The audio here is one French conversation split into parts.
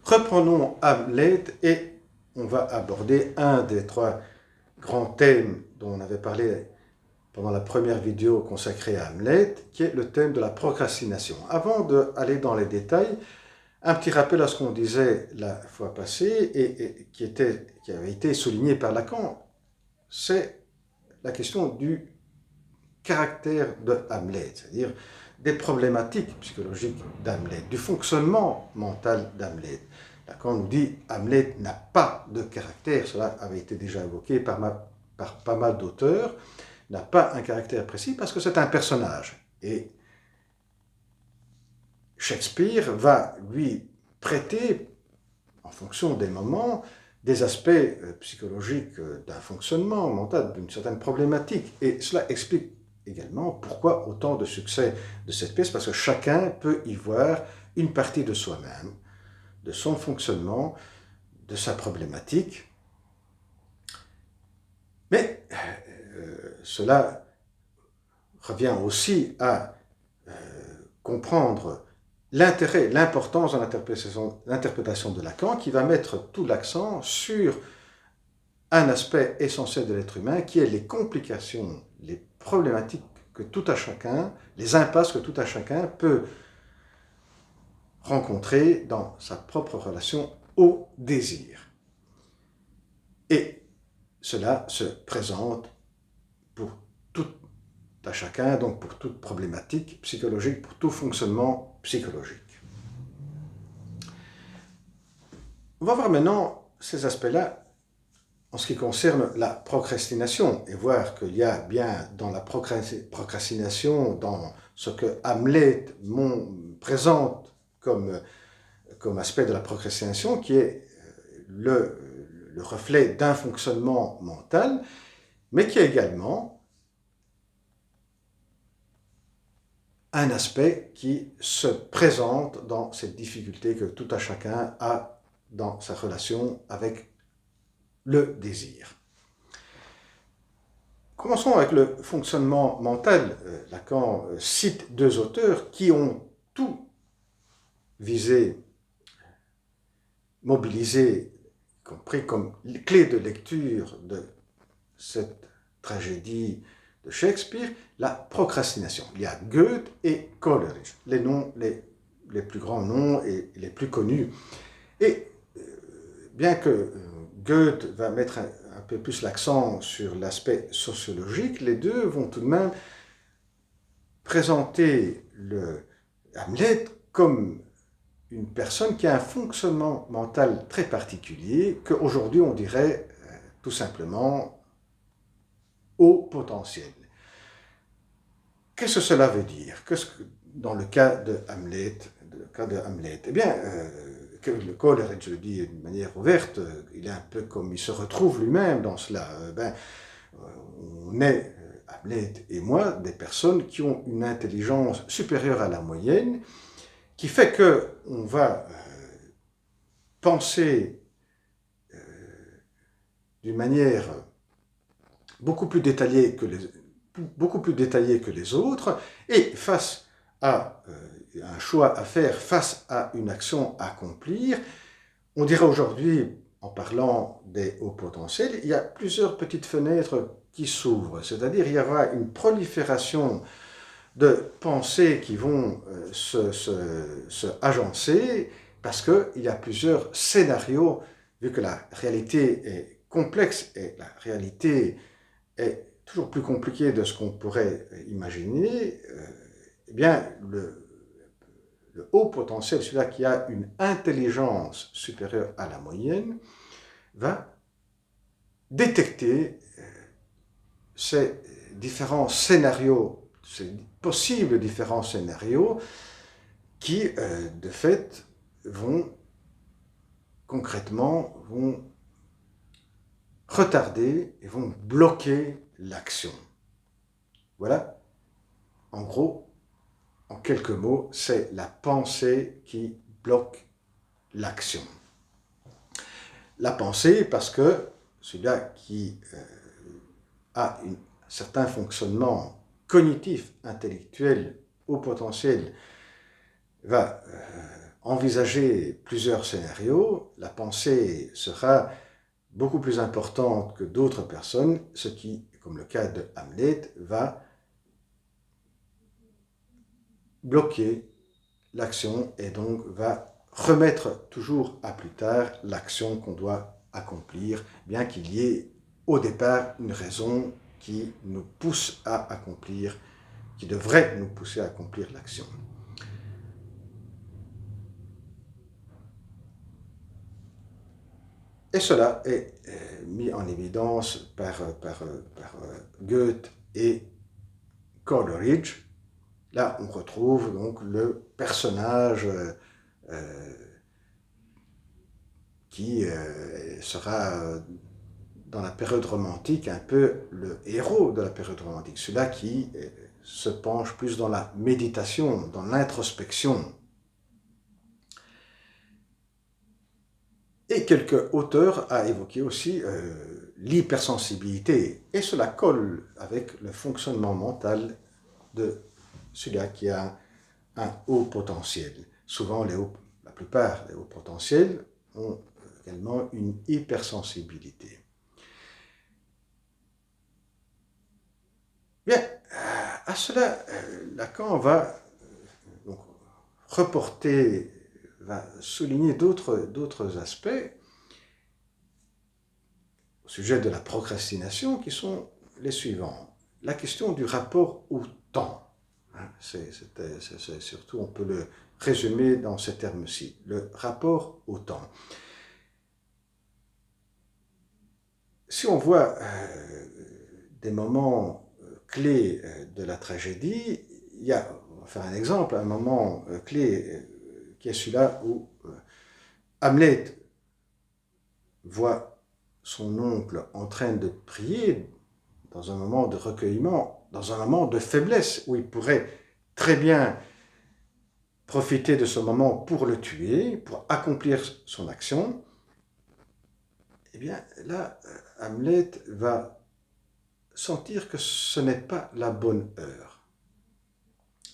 Reprenons Hamlet et on va aborder un des trois grands thèmes dont on avait parlé pendant la première vidéo consacrée à Hamlet, qui est le thème de la procrastination. Avant d'aller dans les détails, un petit rappel à ce qu'on disait la fois passée et qui avait été souligné par Lacan, c'est la question du caractère de Hamlet, c'est-à-dire des problématiques psychologiques d'Hamlet, du fonctionnement mental d'Hamlet. Lacan nous dit Hamlet n'a pas de caractère, cela avait été déjà évoqué par pas mal d'auteurs, n'a pas un caractère précis parce que c'est un personnage. Et Shakespeare va lui prêter, en fonction des moments, des aspects psychologiques d'un fonctionnement mental, d'une certaine problématique. Et cela explique également pourquoi autant de succès de cette pièce, parce que chacun peut y voir une partie de soi-même, de son fonctionnement, de sa problématique. Mais cela revient aussi à comprendre l'intérêt, l'importance de l'interprétation de Lacan, qui va mettre tout l'accent sur un aspect essentiel de l'être humain, qui est les complications, les problématiques que tout à chacun, les impasses que tout à chacun peut rencontrer dans sa propre relation au désir. Et cela se présente pour tout à chacun, donc pour toute problématique psychologique, pour tout fonctionnement psychologique. On va voir maintenant ces aspects-là en ce qui concerne la procrastination et voir qu'il y a bien dans la procrastination, dans ce que Hamlet présente comme aspect de la procrastination, qui est le reflet d'un fonctionnement mental, mais qui est également un aspect qui se présente dans cette difficulté que tout à chacun a dans sa relation avec le désir. Commençons avec le fonctionnement mental. Lacan cite deux auteurs qui ont tout visé, mobilisé, compris comme clé de lecture de cette tragédie de Shakespeare, la procrastination. Il y a Goethe et Coleridge, les noms, les plus grands noms et les plus connus. Et bien que Goethe va mettre un peu plus l'accent sur l'aspect sociologique, les deux vont tout de même présenter le Hamlet comme une personne qui a un fonctionnement mental très particulier, qu'aujourd'hui on dirait tout simplement haut potentiel. Qu'est-ce que cela veut dire? Dans le cas de Hamlet, eh bien, le Coleridge le dit d'une manière ouverte, il est un peu comme il se retrouve lui-même dans cela. On est, Hamlet et moi, des personnes qui ont une intelligence supérieure à la moyenne, qui fait qu'on va penser d'une manière beaucoup plus détaillée que les autres, et face à un choix à faire, face à une action à accomplir, on dirait aujourd'hui, en parlant des hauts potentiels, il y a plusieurs petites fenêtres qui s'ouvrent, c'est-à-dire il y aura une prolifération de pensées qui vont se agencer parce qu'il y a plusieurs scénarios, vu que la réalité est complexe et la réalité est toujours plus compliquée de ce qu'on pourrait imaginer, eh bien, le haut potentiel, celui-là qui a une intelligence supérieure à la moyenne, va détecter ces différents scénarios, ces possibles différents scénarios qui, de fait, concrètement, vont retarder et vont bloquer l'action. Voilà, en gros, en quelques mots, c'est la pensée qui bloque l'action. La pensée, parce que celui-là qui a un certain fonctionnement cognitif, intellectuel, au potentiel, va envisager plusieurs scénarios, la pensée sera beaucoup plus importante que d'autres personnes, ce qui, comme le cas de Hamlet, va bloquer l'action et donc va remettre toujours à plus tard l'action qu'on doit accomplir, bien qu'il y ait au départ une raison qui nous pousse à accomplir, qui devrait nous pousser à accomplir l'action. Et cela est mis en évidence par Goethe et Coleridge. Là, on retrouve donc le personnage qui sera dans la période romantique un peu le héros de la période romantique, celui-là qui se penche plus dans la méditation, dans l'introspection. Et quelques auteurs ont évoqué aussi l'hypersensibilité, et cela colle avec le fonctionnement mental de celui-là qui a un haut potentiel. Souvent, la plupart des hauts potentiels ont également une hypersensibilité. Bien, à cela, Lacan va donc reporter, va souligner d'autres aspects au sujet de la procrastination qui sont les suivants. La question du rapport au temps. C'est surtout, on peut le résumer dans ces termes-ci, le rapport au temps. Si on voit des moments clés de la tragédie, il y a, on va faire un exemple, un moment clé qui est celui-là où Hamlet voit son oncle en train de prier dans un moment de recueillement, dans un moment de faiblesse, où il pourrait très bien profiter de ce moment pour le tuer, pour accomplir son action. Eh bien, là, Hamlet va sentir que ce n'est pas la bonne heure.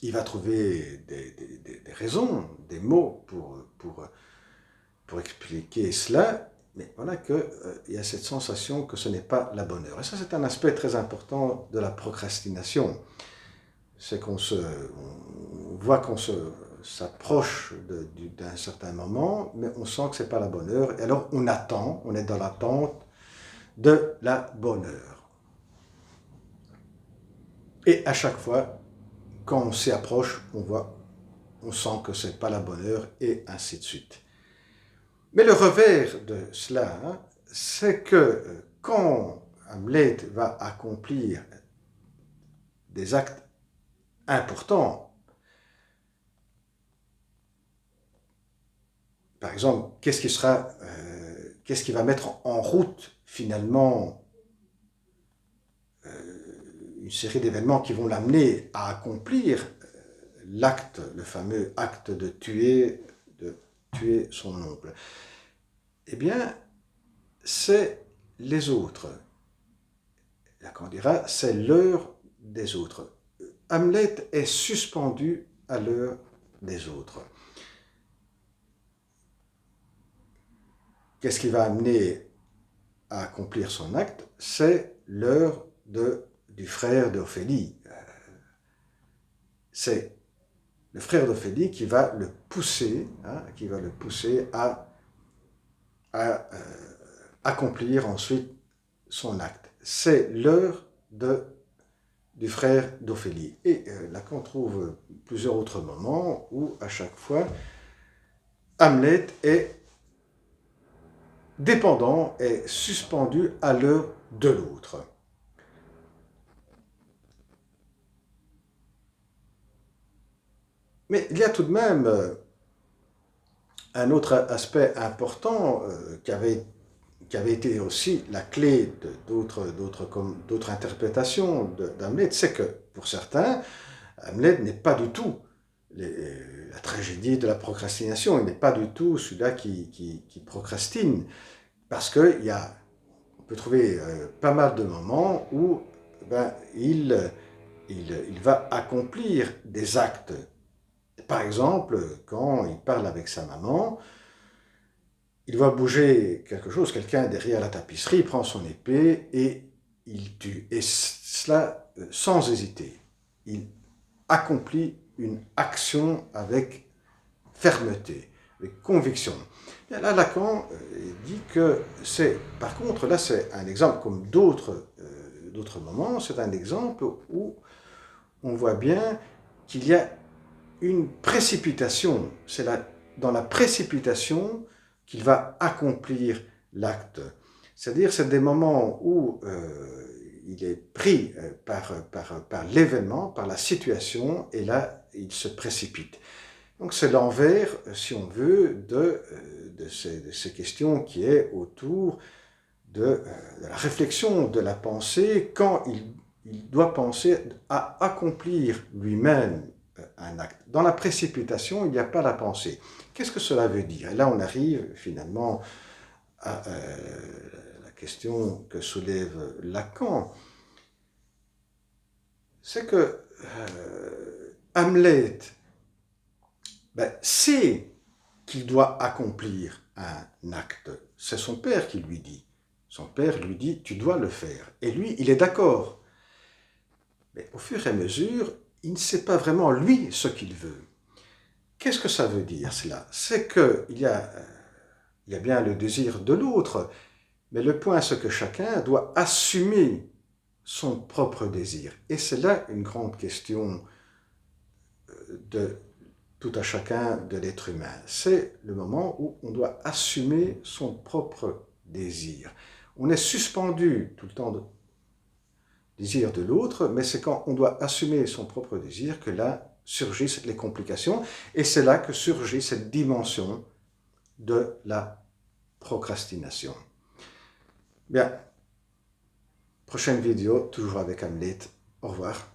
Il va trouver des raisons, des mots pour expliquer cela, mais voilà qu'il y a cette sensation que ce n'est pas la bonne heure. Et ça, c'est un aspect très important de la procrastination. C'est qu'on voit qu'on s'approche d'un certain moment, mais on sent que ce n'est pas la bonne heure, et alors on attend, on est dans l'attente de la bonne heure. Et à chaque fois, quand on s'y approche, on sent que ce n'est pas la bonne heure, et ainsi de suite. Mais le revers de cela, c'est que quand Hamlet va accomplir des actes importants, par exemple, qu'est-ce qui va mettre en route finalement une série d'événements qui vont l'amener à accomplir l'acte, le fameux acte de tuer son oncle. Eh bien, c'est les autres. Lacan dira, c'est l'heure des autres. Hamlet est suspendu à l'heure des autres. Qu'est-ce qui va amener à accomplir son acte? C'est l'heure du frère d'Ophélie. C'est le frère d'Ophélie qui va le pousser, à accomplir ensuite son acte. C'est l'heure du frère d'Ophélie. Et Lacan trouve plusieurs autres moments où, à chaque fois, Hamlet est dépendant, est suspendu à l'heure de l'autre. Mais il y a tout de même un autre aspect important qui avait été aussi la clé d'autres interprétations d'Hamlet, c'est que pour certains, Hamlet n'est pas du tout la tragédie de la procrastination, il n'est pas du tout celui-là qui procrastine, parce on peut trouver pas mal de moments où il va accomplir des actes Par exemple, quand il parle avec sa maman, il voit bouger quelque chose, quelqu'un derrière la tapisserie, il prend son épée et il tue. Et cela sans hésiter. Il accomplit une action avec fermeté, avec conviction. Et là, Lacan dit que c'est, par contre, là c'est un exemple comme d'autres moments, c'est un exemple où on voit bien qu'il y a une précipitation. C'est dans la précipitation qu'il va accomplir l'acte. C'est-à-dire, c'est des moments où il est pris par l'événement, par la situation, et là, il se précipite. Donc, c'est l'envers, si on veut, de ces questions qui est autour de la réflexion, de la pensée, quand il doit penser à accomplir lui-même un acte. Dans la précipitation, il n'y a pas la pensée. Qu'est-ce que cela veut dire? Et là, on arrive finalement à la question que soulève Lacan. C'est que Hamlet sait qu'il doit accomplir un acte. C'est son père qui lui dit. Son père lui dit, tu dois le faire. Et lui, il est d'accord. Mais au fur et à mesure, il ne sait pas vraiment, lui, ce qu'il veut. Qu'est-ce que ça veut dire, cela? C'est qu'il y a bien le désir de l'autre, mais le point, c'est que chacun doit assumer son propre désir. Et c'est là une grande question de tout à chacun de l'être humain. C'est le moment où on doit assumer son propre désir. On est suspendu tout le temps du désir de l'autre, mais c'est quand on doit assumer son propre désir que là surgissent les complications, et c'est là que surgit cette dimension de la procrastination. Bien, prochaine vidéo, toujours avec Hamlet. Au revoir.